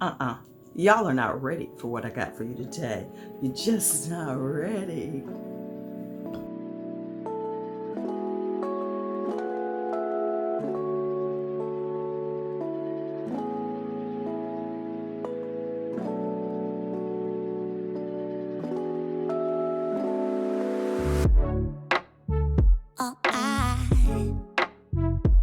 Uh-uh. Y'all are not ready for what I got for you today. You're just not ready. Oh,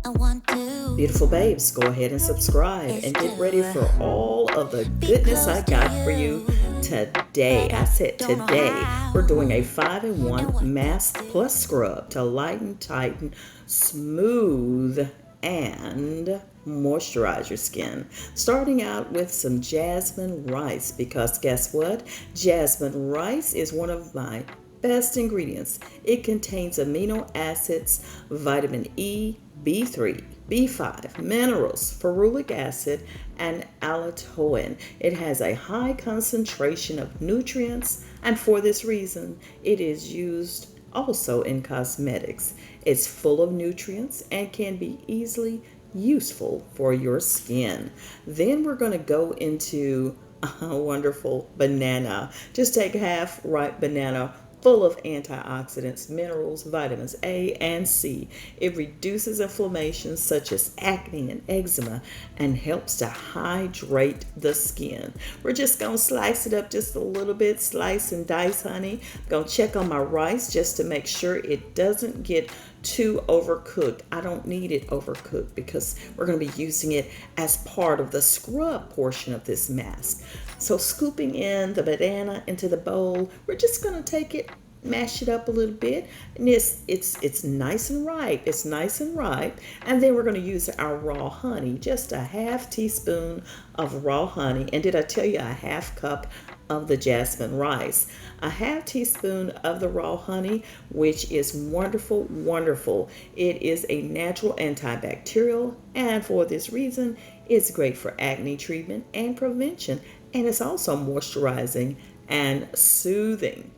I want Beautiful to babes, go ahead and subscribe is and get ready for to all of the be goodness I close to got for you you, today. but I I said don't know today. We're how doing a 5-in-1 and what to mask plus do. scrub to lighten, tighten, smooth, and moisturize your skin. Starting out with some jasmine rice, because guess what? Jasmine rice is one of my best ingredients. It contains amino acids, vitamin E, B3, B5, minerals, ferulic acid, and allantoin. It has a high concentration of nutrients, and for this reason, it is used also in cosmetics. It's full of nutrients and can be easily useful for your skin. Then we're going to go into a wonderful banana. Just take half ripe banana full of antioxidants, minerals, vitamins A and C. It reduces inflammation such as acne and eczema and helps to hydrate the skin. We're just going to slice it up just a little bit, slice and dice, honey. Going to check on my rice just to make sure it doesn't get too overcooked. I don't need it overcooked because we're going to be using it as part of the scrub portion of this mask. So scooping in the banana into the bowl, we're just going to take it, mash it up a little bit, and it's nice and ripe. It's nice and ripe. And then we're going to use our raw honey, just a half teaspoon of raw honey. And did I tell you a half cup of the jasmine rice? A half teaspoon of the raw honey, which is wonderful, wonderful. It is a natural antibacterial, and for this reason, it's great for acne treatment and prevention, and it's also moisturizing and soothing.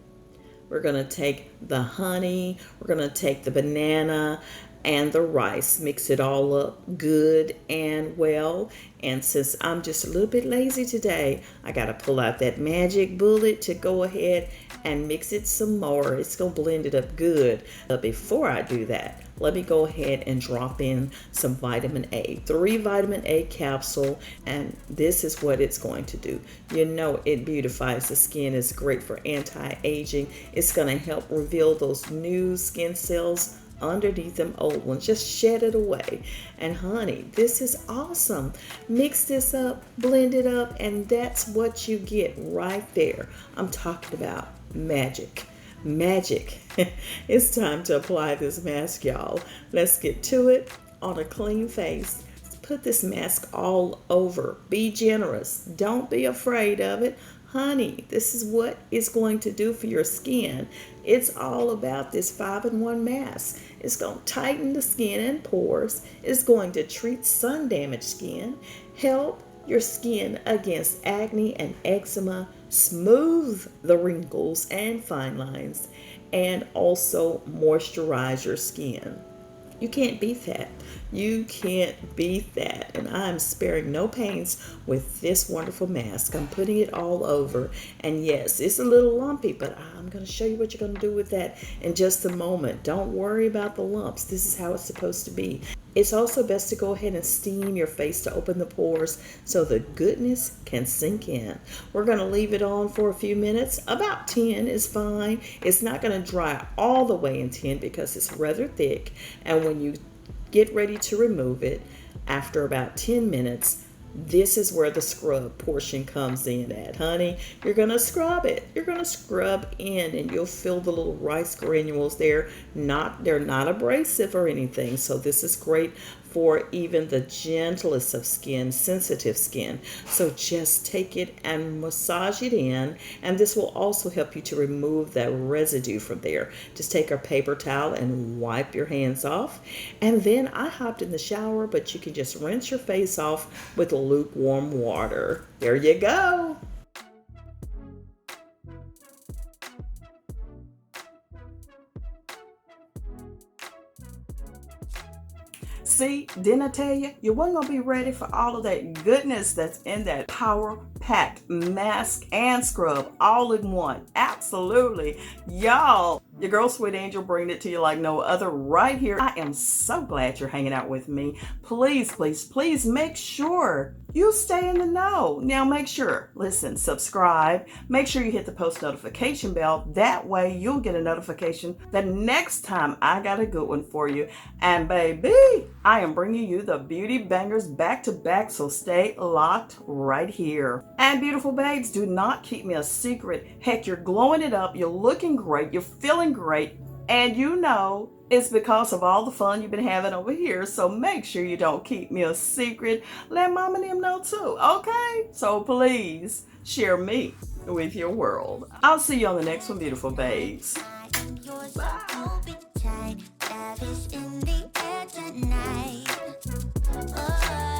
We're going to take the honey, we're going to take the banana and the rice, mix it all up good and well. And since I'm just a little bit lazy today, I got to pull out that magic bullet to go ahead and mix it some more. It's going to blend it up good. But before I do that, let me go ahead and drop in some vitamin A. 3 vitamin A capsule, and this is what it's going to do. You know, it beautifies the skin. It's great for anti-aging. It's going to help reveal those new skin cells underneath them old ones. Just shed it away. And honey, this is awesome. Mix this up, blend it up, and that's what you get right there. I'm talking about magic. Magic. It's time to apply this mask, y'all. Let's get to it. On a clean face, put this mask all over. Be generous. Don't be afraid of it. Honey, this is what it's going to do for your skin. It's all about this 5-in-1 mask. It's going to tighten the skin and pores. It's going to treat sun damaged skin, help your skin against acne and eczema, smooth the wrinkles and fine lines, and also moisturize your skin. You can't beat that. You can't beat that. And I'm sparing no pains with this wonderful mask. I'm putting it all over. And yes, it's a little lumpy, but I'm going to show you what you're going to do with that in just a moment. Don't worry about the lumps. This is how it's supposed to be. It's also best to go ahead and steam your face to open the pores so the goodness can sink in. We're going to leave it on for a few minutes. About 10 is fine. It's not going to dry all the way in 10 because it's rather thick. And when you get ready to remove it, after about 10 minutes, this is where the scrub portion comes in at, honey. You're going to scrub it. You're going to scrub in and you'll feel the little rice granules there. They're not abrasive or anything. So this is great for even the gentlest of skin, sensitive skin. So just take it and massage it in, and this will also help you to remove that residue from there. Just take a paper towel and wipe your hands off. And then I hopped in the shower, but you can just rinse your face off with lukewarm water. There you go. See, didn't I tell you? You wasn't gonna be ready for all of that goodness that's in that power-packed mask and scrub all in one. Absolutely. Y'all, your girl Sweet Angel bringing it to you like no other right here. I am so glad you're hanging out with me. Please, please, please make sure you stay in the know. Now make sure, listen, subscribe. Make sure you hit the post notification bell. That way you'll get a notification the next time I got a good one for you. And baby, I am bringing you the beauty bangers back to back, so stay locked right here. And beautiful babes, do not keep me a secret. Heck, you're glowing it up, you're looking great, you're feeling great, and you know it's because of all the fun you've been having over here. So make sure you don't keep me a secret. Let mom and them know too, okay? So please share me with your world. I'll see you on the next one, beautiful babes. Bye.